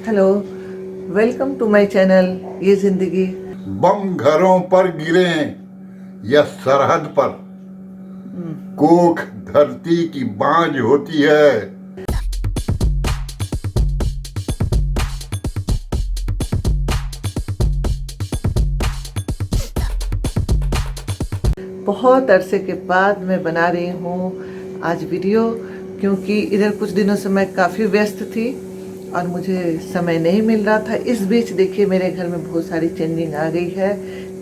Hello, welcome to my channel ये जिंदगी। बम घरों पर गिरे या सरहद पर, कोख धरती की बांझ होती है। बहुत अरसे के बाद मैं बना रही हूँ आज वीडियो, क्योंकि इधर कुछ दिनों से मैं काफ़ी व्यस्त थी और मुझे समय नहीं मिल रहा था। इस बीच देखिए मेरे घर में बहुत सारी चेंजिंग आ गई है।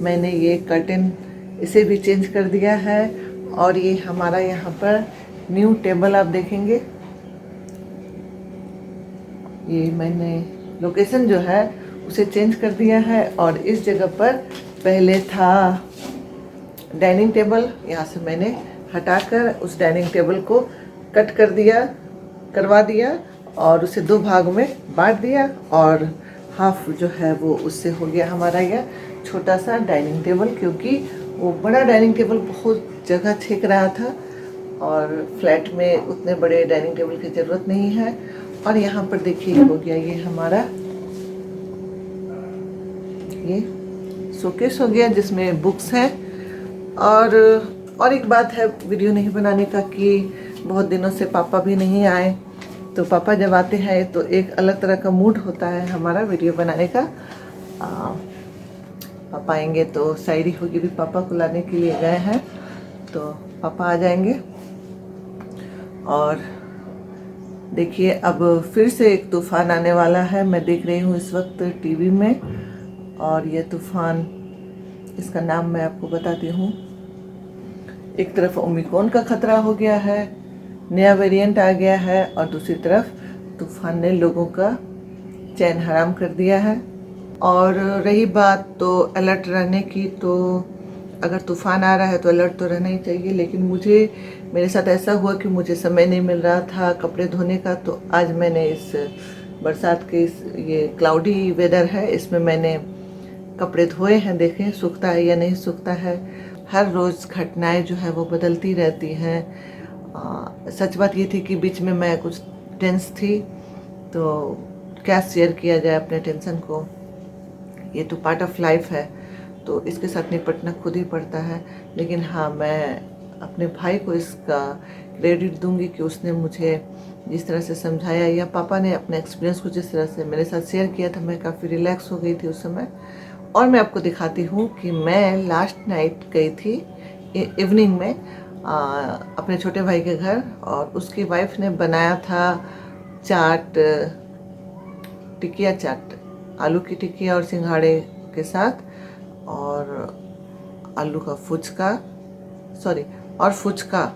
मैंने ये कर्टन इसे भी चेंज कर दिया है और ये हमारा यहाँ पर न्यू टेबल आप देखेंगे। ये मैंने लोकेशन जो है उसे चेंज कर दिया है और इस जगह पर पहले था डाइनिंग टेबल। यहाँ से मैंने हटाकर उस डाइनिंग टेबल को कट करवा दिया और उसे दो भाग में बांट दिया और हाफ जो है वो उससे हो गया हमारा यह छोटा सा डाइनिंग टेबल, क्योंकि वो बड़ा डाइनिंग टेबल बहुत जगह छेक रहा था और फ्लैट में उतने बड़े डाइनिंग टेबल की ज़रूरत नहीं है। और यहाँ पर देखिए हो गया ये हमारा ये शोकेस हो गया जिसमें बुक्स हैं। और एक बात है वीडियो नहीं बनाने का कि बहुत दिनों से पापा भी नहीं आए, तो पापा जब आते हैं तो एक अलग तरह का मूड होता है हमारा वीडियो बनाने का। पापा आएंगे तो शायरी होगी भी, पापा को लाने के लिए गए हैं तो पापा आ जाएंगे। और देखिए अब फिर से एक तूफ़ान आने वाला है, मैं देख रही हूँ इस वक्त टीवी में। और ये तूफ़ान, इसका नाम मैं आपको बताती हूँ। एक तरफ ओमिक्रॉन का खतरा हो गया है, नया वेरिएंट आ गया है, और दूसरी तरफ तूफ़ान ने लोगों का चैन हराम कर दिया है। और रही बात तो अलर्ट रहने की, तो अगर तूफ़ान आ रहा है तो अलर्ट तो रहना ही चाहिए, लेकिन मेरे साथ ऐसा हुआ कि मुझे समय नहीं मिल रहा था कपड़े धोने का। तो आज मैंने इस बरसात के ये क्लाउडी वेदर है, इसमें मैंने कपड़े धोए हैं। देखें सूखता है या नहीं सूखता है। हर रोज़ घटनाएं जो है वो बदलती रहती हैं। सच बात ये थी कि बीच में मैं कुछ टेंस थी, तो क्या शेयर किया जाए अपने टेंशन को। ये तो पार्ट ऑफ लाइफ है, तो इसके साथ निपटना खुद ही पड़ता है। लेकिन हाँ, मैं अपने भाई को इसका क्रेडिट दूंगी कि उसने मुझे जिस तरह से समझाया, या पापा ने अपने एक्सपीरियंस को जिस तरह से मेरे साथ शेयर किया था, मैं काफ़ी रिलैक्स हो गई थी उस समय। और मैं आपको दिखाती हूँ कि मैं लास्ट नाइट गई थी इवनिंग में अपने छोटे भाई के घर, और उसकी वाइफ ने बनाया था चाट, टिकिया चाट, आलू की टिकिया और सिंघाड़े के साथ, और आलू का फुचका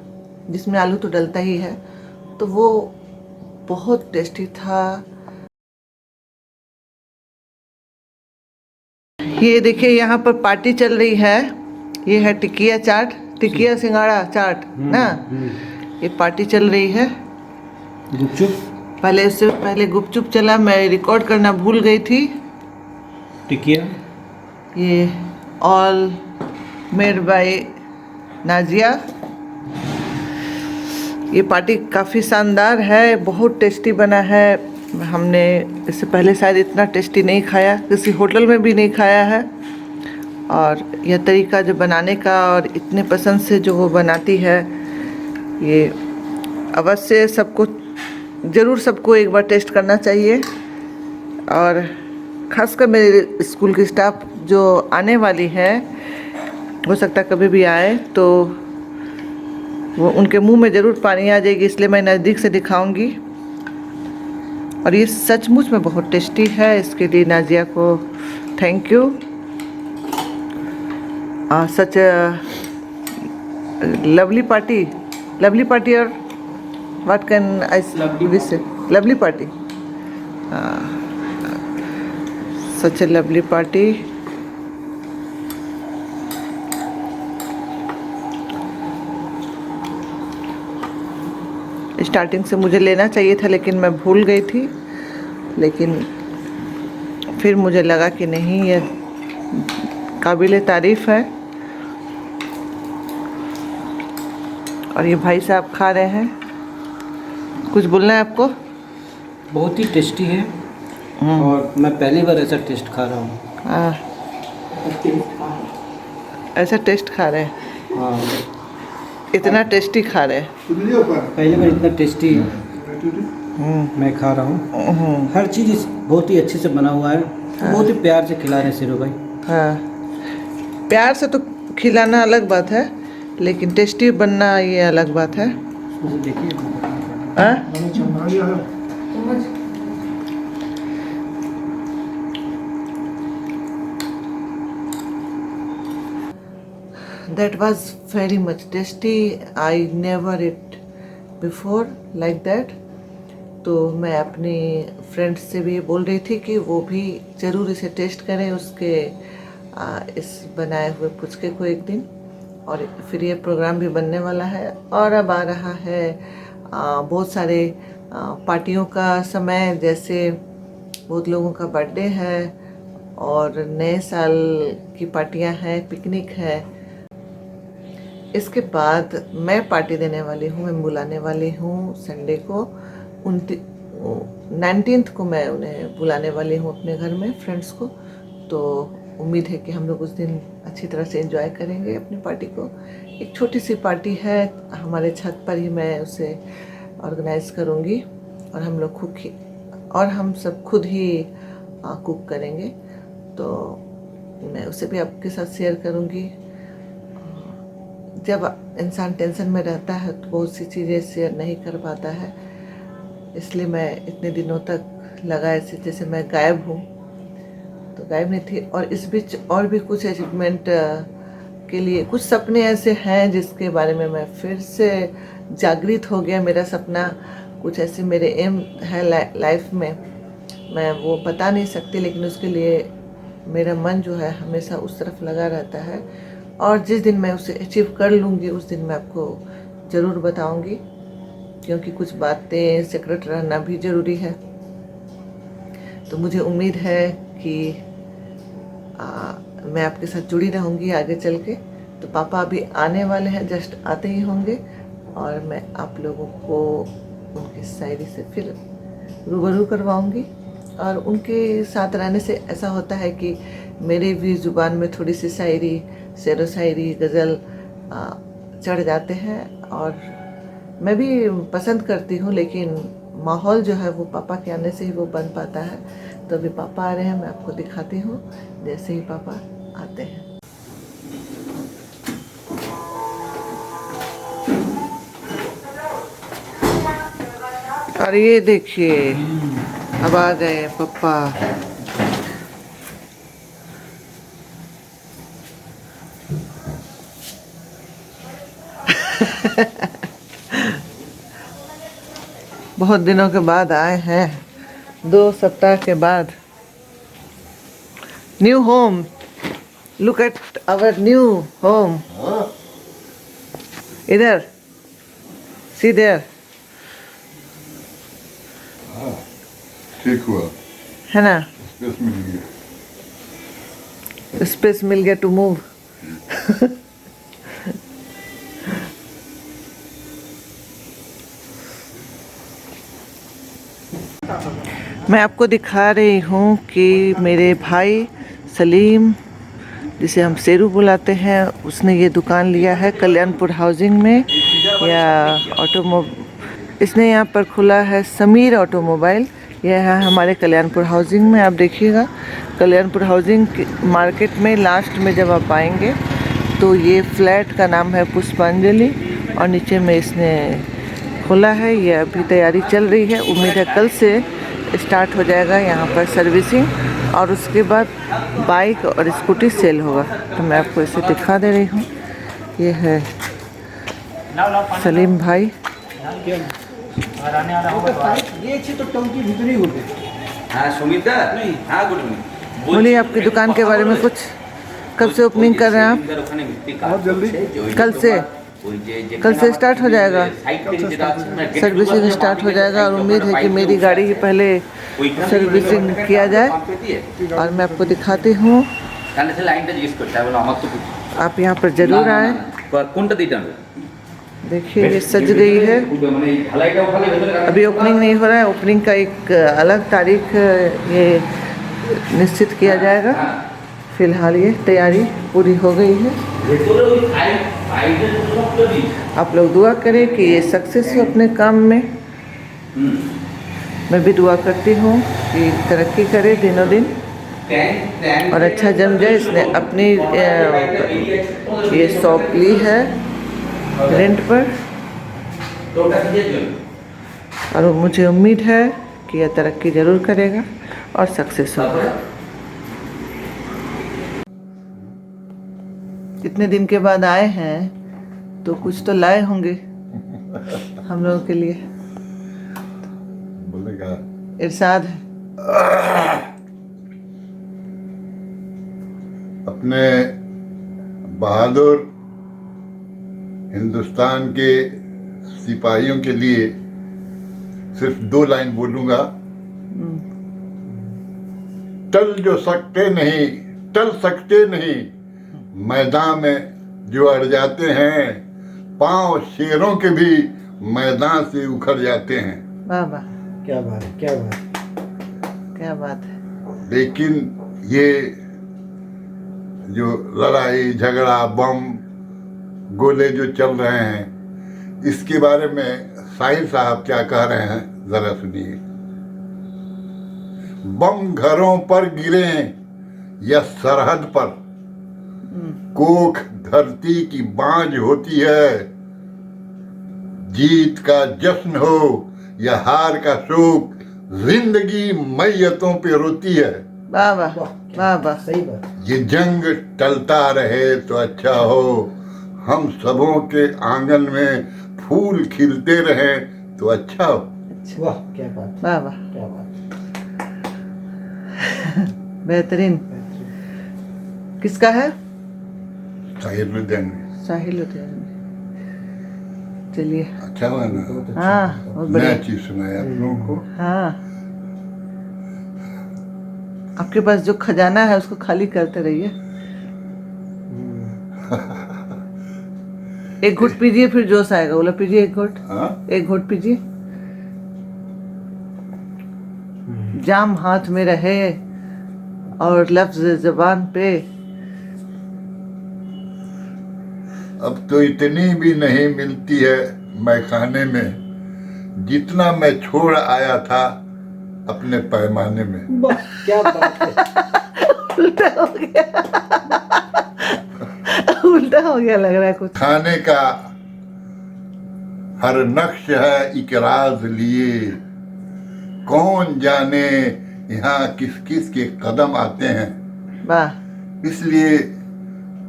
जिसमें आलू तो डलता ही है, तो वो बहुत टेस्टी था। ये देखिए यहाँ पर पार्टी चल रही है। ये है टिकिया सिंघाड़ा चाट ना, ये पार्टी चल रही है। गुपचुप पहले गुपचुप चला, मैं रिकॉर्ड करना भूल गई थी। टिकिया, ये ऑल मेड बाय नाजिया। ये पार्टी काफ़ी शानदार है, बहुत टेस्टी बना है। हमने इससे पहले शायद इतना टेस्टी नहीं खाया, किसी होटल में भी नहीं खाया है। और यह तरीका जो बनाने का, और इतने पसंद से जो वो बनाती है, ये अवश्य सबको एक बार टेस्ट करना चाहिए। और ख़ासकर मेरे स्कूल की स्टाफ जो आने वाली है, हो सकता है कभी भी आए तो वो उनके मुंह में ज़रूर पानी आ जाएगी, इसलिए मैं नज़दीक से दिखाऊंगी। और ये सचमुच में बहुत टेस्टी है, इसके लिए नाजिया को thank you. Such lovely party और what can I wish, lovely party, such a lovely party. Starting से मुझे लेना चाहिए था, लेकिन मैं भूल गई थी। लेकिन फिर मुझे लगा कि नहीं, ये काबिल तारीफ़ है। और ये भाई साहब खा रहे हैं। कुछ बोलना है आपको? बहुत ही टेस्टी है और मैं पहली बार ऐसा टेस्ट खा रहा हूँ। हाँ, ऐसा टेस्ट खा रहे हैं, हाँ, इतना टेस्टी खा रहे हैं। पहली बार इतना टेस्टी मैं खा रहा हूँ। हर चीज़ बहुत ही अच्छे से बना हुआ है। बहुत ही प्यार से खिला रहे हैं शेरू भाई। हाँ, प्यार से तो खिलाना अलग बात है, लेकिन टेस्टी बनना ये अलग बात है। देखिए, हाँ? That was very much tasty. I never ate before like that. तो मैं अपनी फ्रेंड्स से भी बोल रही थी कि वो भी ज़रूर इसे टेस्ट करें, उसके इस बनाए हुए पुचके को एक दिन। और फिर ये प्रोग्राम भी बनने वाला है। और अब आ रहा है बहुत सारे पार्टियों का समय, जैसे बहुत लोगों का बर्थडे है और नए साल की पार्टियां हैं, पिकनिक है। इसके बाद मैं पार्टी देने वाली हूँ, मैं बुलाने वाली हूँ संडे को 19 को मैं उन्हें बुलाने वाली हूँ अपने घर में, फ्रेंड्स को। तो उम्मीद है कि हम लोग उस दिन अच्छी तरह से एंजॉय करेंगे अपनी पार्टी को। एक छोटी सी पार्टी है, हमारे छत पर ही मैं उसे ऑर्गेनाइज करूँगी और हम लोग हम सब खुद ही कुक करेंगे। तो मैं उसे भी आपके साथ शेयर करूँगी। जब इंसान टेंशन में रहता है तो बहुत सी चीज़ें शेयर नहीं कर पाता है, इसलिए मैं इतने दिनों तक लगा ऐसे जैसे मैं गायब हूँ, तो गायब नहीं थी। और इस बीच और भी कुछ अचीवमेंट के लिए कुछ सपने ऐसे हैं जिसके बारे में मैं फिर से जागृत हो गया। मेरा सपना कुछ ऐसे मेरे एम है लाइफ में, मैं वो बता नहीं सकती, लेकिन उसके लिए मेरा मन जो है हमेशा उस तरफ लगा रहता है। और जिस दिन मैं उसे अचीव कर लूँगी उस दिन मैं आपको ज़रूर बताऊँगी, क्योंकि कुछ बातें सीक्रेट रहना भी ज़रूरी है। तो मुझे उम्मीद है कि मैं आपके साथ जुड़ी रहूँगी आगे चल के। तो पापा अभी आने वाले हैं, जस्ट आते ही होंगे, और मैं आप लोगों को उनकी शायरी से फिर रूबरू करवाऊँगी। और उनके साथ रहने से ऐसा होता है कि मेरे भी ज़ुबान में थोड़ी सी शायरी, शेरो शायरी, गज़ल चढ़ जाते हैं, और मैं भी पसंद करती हूँ, लेकिन माहौल जो है वो पापा के आने से ही वो बन पाता है। तो अभी पापा आ रहे हैं, मैं आपको दिखाती हूँ जैसे ही पापा आते हैं। और ये देखिए अब आ गए पापा। बहुत दिनों के बाद आए हैं, 2 सप्ताह के बाद। New home, look at our new home. इधर सी देयर, ठीक हुआ, है ना, स्पेस मिल गया। स्पेस मिल गया टू मूव। मैं आपको दिखा रही हूँ कि मेरे भाई सलीम, जिसे हम शेरू बुलाते हैं, उसने ये दुकान लिया है कल्याणपुर हाउसिंग में, या इसने यहाँ पर खुला है समीर ऑटोमोबाइल। यह है हमारे कल्याणपुर हाउसिंग में। आप देखिएगा कल्याणपुर हाउसिंग मार्केट में लास्ट में जब आप आएंगे तो ये फ्लैट का नाम है पुष्पांजलि, और नीचे में इसने खोला है। ये अभी तैयारी चल रही है, उम्मीद है कल से स्टार्ट हो जाएगा यहाँ पर सर्विसिंग, और उसके बाद बाइक और स्कूटी सेल होगा। तो मैं आपको इसे दिखा दे रही हूँ। ये है सलीम भाई। ये अच्छी तो टंकी भीतर ही होते। हाँ सुमिता, नहीं हाँ गुड मॉर्निंग। बोलिए आपकी दुकान के बारे में कुछ। कब से ओपनिंग कर रहे हैं आप? बहुत जल्दी, कल से स्टार्ट हो जाएगा, सर्विसिंग स्टार्ट हो जाएगा, और उम्मीद है कि मेरी गाड़ी ही पहले सर्विसिंग किया जाए। और मैं आपको दिखाती हूँ, आप यहाँ पर ज़रूर आएँ। देखिए ये सज गई है। अभी ओपनिंग नहीं हो रहा है, ओपनिंग का एक अलग तारीख ये निश्चित किया जाएगा। फिलहाल ये तैयारी पूरी हो गई है। आप लोग दुआ करें कि ये सक्सेस हो अपने काम में। मैं भी दुआ करती हूँ कि तरक्की करे दिनों दिन और अच्छा जम जाए। इसने अपनी ये शॉप ली है रेंट पर और मुझे उम्मीद है कि यह तरक्की ज़रूर करेगा और सक्सेस होगा। इतने दिन के बाद आए हैं तो कुछ तो लाए होंगे हम लोगों के लिए। बोलेगा इरशाद है। अपने बहादुर हिंदुस्तान के सिपाहियों के लिए सिर्फ 2 लाइन बोलूंगा। टल सकते नहीं मैदान में जो अड़ जाते हैं, पांव शेरों के भी मैदान से उखड़ जाते हैं। वाह वाह, क्या बात है, क्या बात है। क्या बात है। लेकिन ये जो लड़ाई झगड़ा बम गोले जो चल रहे हैं, इसके बारे में साहिर साहब क्या कह रहे हैं जरा सुनिए। बम घरों पर गिरे या सरहद पर, कोख धरती की बांझ होती है। जीत का जश्न हो या हार का शोक, जिंदगी मैयतों पे रोती है। वाह वाह वाह वाह, सही बात। ये जंग टलता रहे तो अच्छा हो, हम सबों के आंगन में फूल खिलते रहे तो अच्छा हो। वाह क्या बात, वाह वाह, क्या बात। बेहतरीन। किसका है? साहिर में देंगे। साहिल लुधियाना। चलिए, अच्छा हुआ ना, हाँ बहुत नया बढ़िया। चीज सुनाया आप लोगों को। हाँ, आपके पास जो खजाना है उसको खाली करते रहिए। एक घुट पीजिए फिर जोश आएगा। बोला पीजिए एक घुट। हाँ? एक घुट पीजिए। जाम हाथ में रहे और लफ्ज ज़बान पे। अब तो इतनी भी नहीं मिलती है मैखाने में, जितना मैं छोड़ आया था अपने पैमाने में। वाह क्या बात है। उल्टा हो गया। उल्टा हो गया लग रहा है कुछ। खाने का हर नक्श है एक राज लिए, कौन जाने यहाँ किस किस के कदम आते हैं। वाह। इसलिए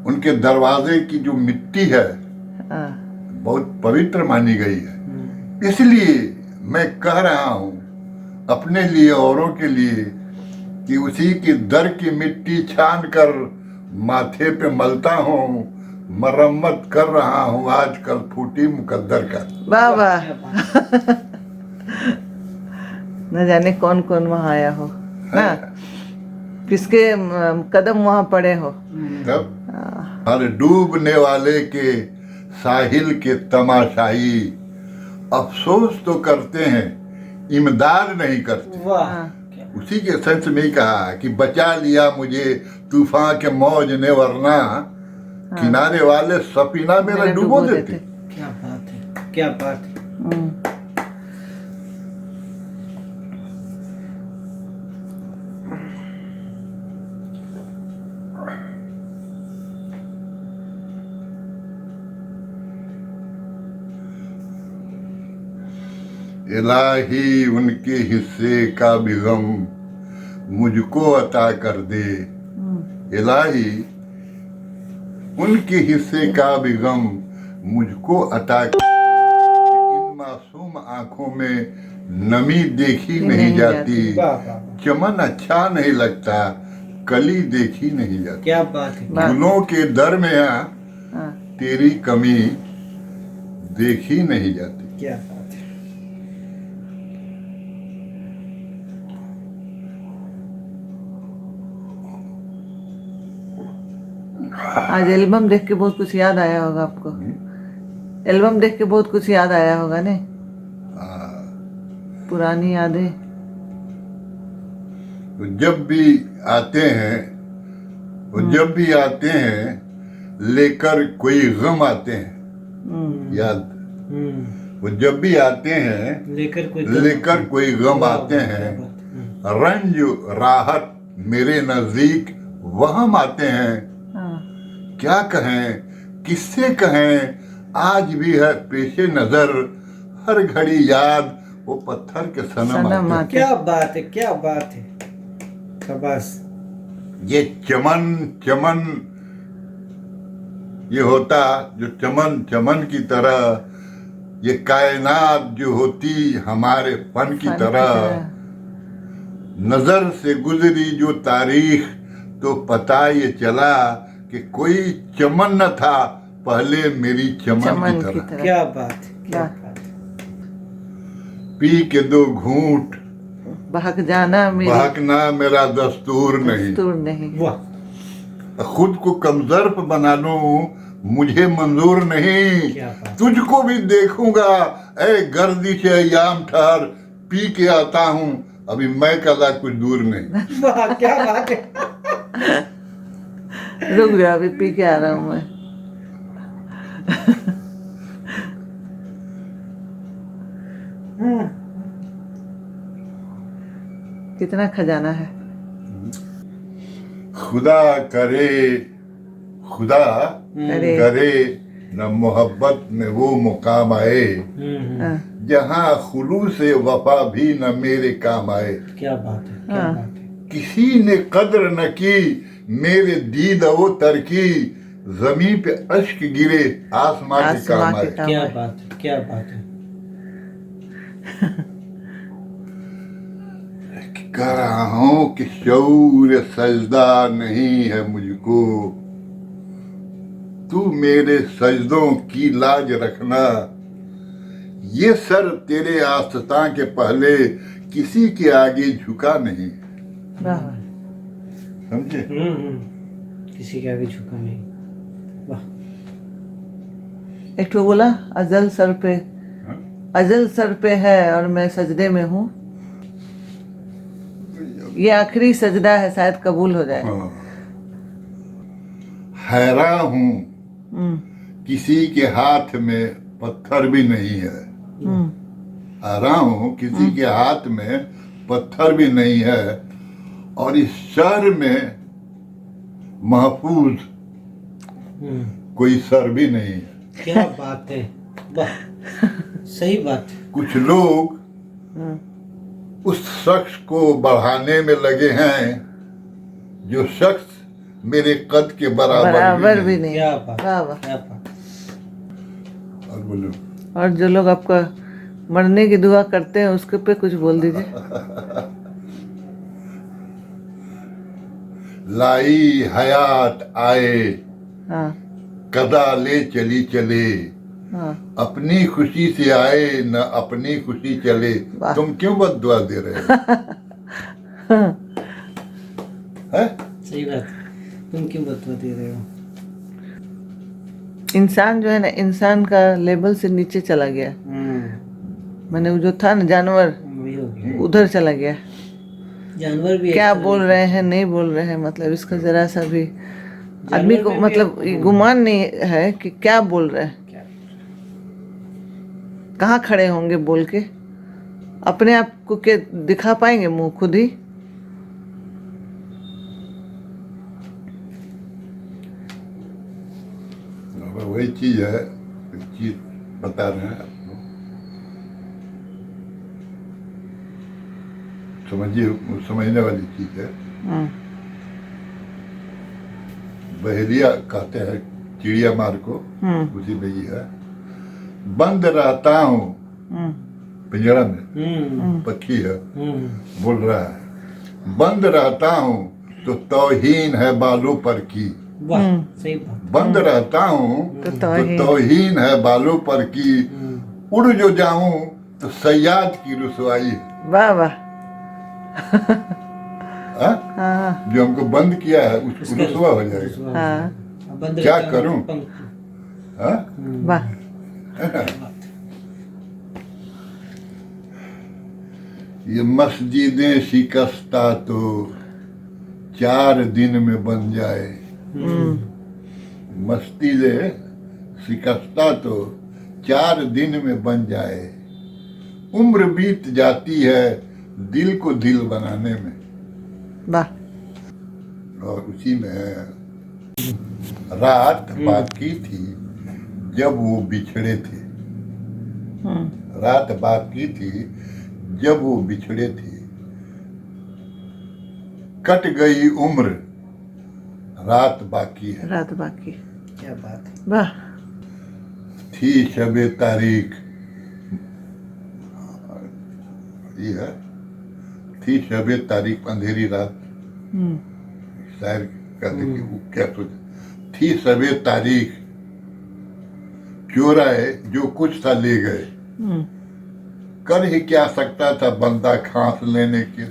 उनके दरवाजे की जो मिट्टी है हाँ, बहुत पवित्र मानी गई है। इसलिए मैं कह रहा हूँ अपने लिए औरों के लिए कि उसी की दर की मिट्टी छान कर माथे पे मलता हूँ, मरम्मत कर रहा हूँ आजकल फूटी मुकद्दर का। वाह वाह। न जाने कौन कौन वहाँ आया हो ना, किसके कदम वहाँ पड़े हो। तब हर डूबने वाले के साहिल के तमाशाई, अफसोस तो करते हैं इमदाद नहीं करते। वाह उसी के सेंस में ही कहा कि बचा लिया मुझे तूफान के मौज ने, वरना किनारे वाले सफीना मेरा डुबो देते। क्या बात है, क्या बात है। इलाही उनके हिस्से का भी गम मुझको अता कर दे। इलाही उनके हिस्से का भी गम मुझको अता कर दे। इन मासूम आंखों में नमी देखी नहीं जाती, वाह वाह, चमन अच्छा नहीं लगता, कली देखी नहीं जाती। क्या बात है। गुलों के दरमियां हाँ, तेरी कमी देखी नहीं जाती। क्या बात है। आज एल्बम देख के बहुत कुछ याद आया होगा आपको। एल्बम देख के बहुत कुछ याद आया होगा ने, हाँ, पुरानी यादें। तो जब भी आते हैं, वो जब भी आते हैं लेकर कोई गम आते हैं, याद, वो जब भी आते हैं लेकर कोई गम आते हैं, रंज राहत मेरे नजदीक वहम आते हैं। हाँ, क्या कहें, किससे कहें, आज भी है पेशे नजर, हर घड़ी याद वो पत्थर के सनम सनम आते हैं। आते। क्या बात है, क्या बात है, शाबाश। ये चमन चमन ये होता जो चमन चमन की तरह, ये कायनात जो होती हमारे फन की तरह, नजर से गुजरी जो तारीख तो पता ये चला कि कोई चमन न था पहले मेरी चमन की तरह। क्या बात है, क्या वाह। बात है। पी के दो घूंट बहक जाना मेरी बहकना मेरा दस्तूर नहीं, दस्तूर नहीं। वाह, खुद को कमजोर बना लूं मुझे मंजूर नहीं, क्या बात। तुझको भी देखूंगा ए गर्दिश याम ठहर, पी के आता हूं अभी मैं कदा कुछ दूर नहीं। वाह, क्या बात है। रुक जा, अभी पी के आ रहा हूँ मैं। कितना खजाना है। खुदा करे, खुदा करे। करे न मोहब्बत में वो मुकाम आए, हाँ, जहां खुलूस से वफा भी न मेरे काम आए। क्या बात है, क्या हाँ। बात है। किसी ने कद्र न की मेरे दीद वो तरकी, जमीन पे अश्क गिरे आसमां के आसमां काम के आए। काम क्या आए। बात है, क्या बात है। कह रहा हूं कि शऊर सजदा नहीं है मुझको, तू मेरे सजदों की लाज रखना, ये सर तेरे आस्था के पहले किसी के आगे झुका नहीं। वाह, समझे? किसी के आगे झुका नहीं। वाह, एक तो बोला अजल सर पे, अजल सर पे है और मैं सजदे में हूँ, ये आखिरी सजदा है, शायद कबूल हो जाए। हाँ। हैरान हूं किसी के हाथ में पत्थर भी नहीं है, हैरान हूं किसी के हाथ में पत्थर भी नहीं है, और इस शहर में महफूज कोई सर भी नहीं है। क्या बात है। वाह, सही बात है। कुछ लोग उस शख्स को बढ़ाने में लगे हैं जो शख्स मेरे कद के बराबर भी नहीं। क्या बात, वाह वाह। क्या बात। और बोलो, और जो लोग आपका मरने की दुआ करते हैं उसके पे कुछ बोल दीजिए। लाई हयात आए हाँ, कदा ले चली चले, हाँ, अपनी खुशी से आए न अपनी खुशी चले। वाह। तुम क्यों बददुआ दे रहे हो? हैं? सही बात है। तुम क्यों बदवा दे रहे हो? इंसान जो है ना, इंसान का लेवल से नीचे चला गया। मैंने वो जो था ना जानवर, वही हो गया। उधर चला गया। जानवर भी क्या एक तरह- बोल रहे हैं, नहीं बोल रहे हैं, मतलब इसका जरा सा भी जानवर आदमी को में भी- मतलब ये गुमान नहीं है कि क्या बोल रहे हैं, क्या? कहाँ खड़े होंगे बोल के, अपने आप को के दिखा पाएंगे मुंह खुद ही। अब वही चीज है, एक चीज बता रहे हैं आपको, समझिए, समझने वाली चीज है। बहेलिया कहते हैं चिड़िया मार को, उसी में ही है। बंद रहता हूँ पिंजरा में, पक्षी है, बोल रहा है, बंद रहता हूँ तो तौहीन है बालों पर की। वाह, सही बात। बंद रहता हूँ तो तो तौहीन है बालों पर की, उड़ जो जाऊं तो सयाद की रुसवाई है। वाह वाह। हाँ? हाँ जो हमको बंद किया है उसको रुसवा हो जाएगा। हाँ, बंद क्या रहता हूँ करूं? तो पंख- हाँ? वाह। ये मस्जिदें शिकस्ता तो 4 दिन में बन जाए, मस्जिदें शिकस्ता तो 4 दिन में बन जाए। उम्र बीत जाती है दिल को दिल बनाने में। वाह। और उसी में है, रात बाकी थी जब वो बिछड़े थे, रात बाकी थी जब वो बिछड़े थे, कट गई उम्र रात बाकी है। रात बाकी। क्या बात है। वाह। थी शबे तारीख, ये है, थी शबे तारीख, अंधेरी रात। शायर कहते कि वो क्या सोच, थी शबे तारीख, चोराए जो कुछ था ले गए, कर ही क्या सकता था बंदा खांस लेने के।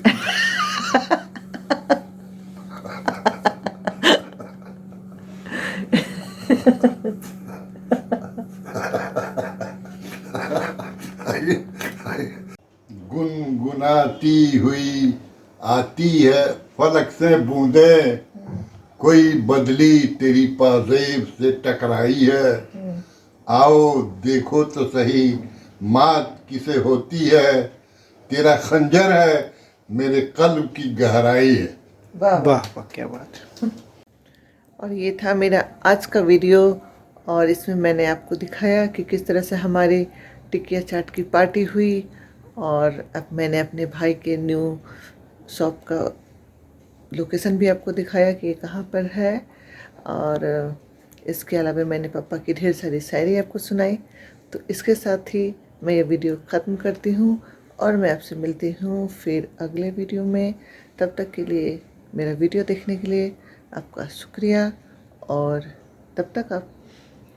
गुनगुनाती हुई आती है फलक से बूंदे, कोई बदली तेरी पाजेब से टकराई है। आओ देखो तो सही मात किसे होती है, तेरा खंजर है मेरे कल्ब की गहराई है। वाह। वाह वाह, क्या बात है। और ये था मेरा आज का वीडियो, और इसमें मैंने आपको दिखाया कि किस तरह से हमारी टिकिया चाट की पार्टी हुई, और अब मैंने अपने भाई के न्यू शॉप का लोकेशन भी आपको दिखाया कि ये कहाँ पर है। और इसके अलावा मैंने पापा की ढेर सारी शायरी आपको सुनाई। तो इसके साथ ही मैं ये वीडियो ख़त्म करती हूँ, और मैं आपसे मिलती हूँ फिर अगले वीडियो में। तब तक के लिए मेरा वीडियो देखने के लिए आपका शुक्रिया, और तब तक आप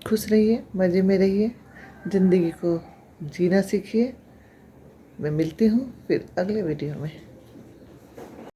खुश रहिए, मज़े में रहिए, ज़िंदगी को जीना सीखिए। मैं मिलती हूँ फिर अगले वीडियो में।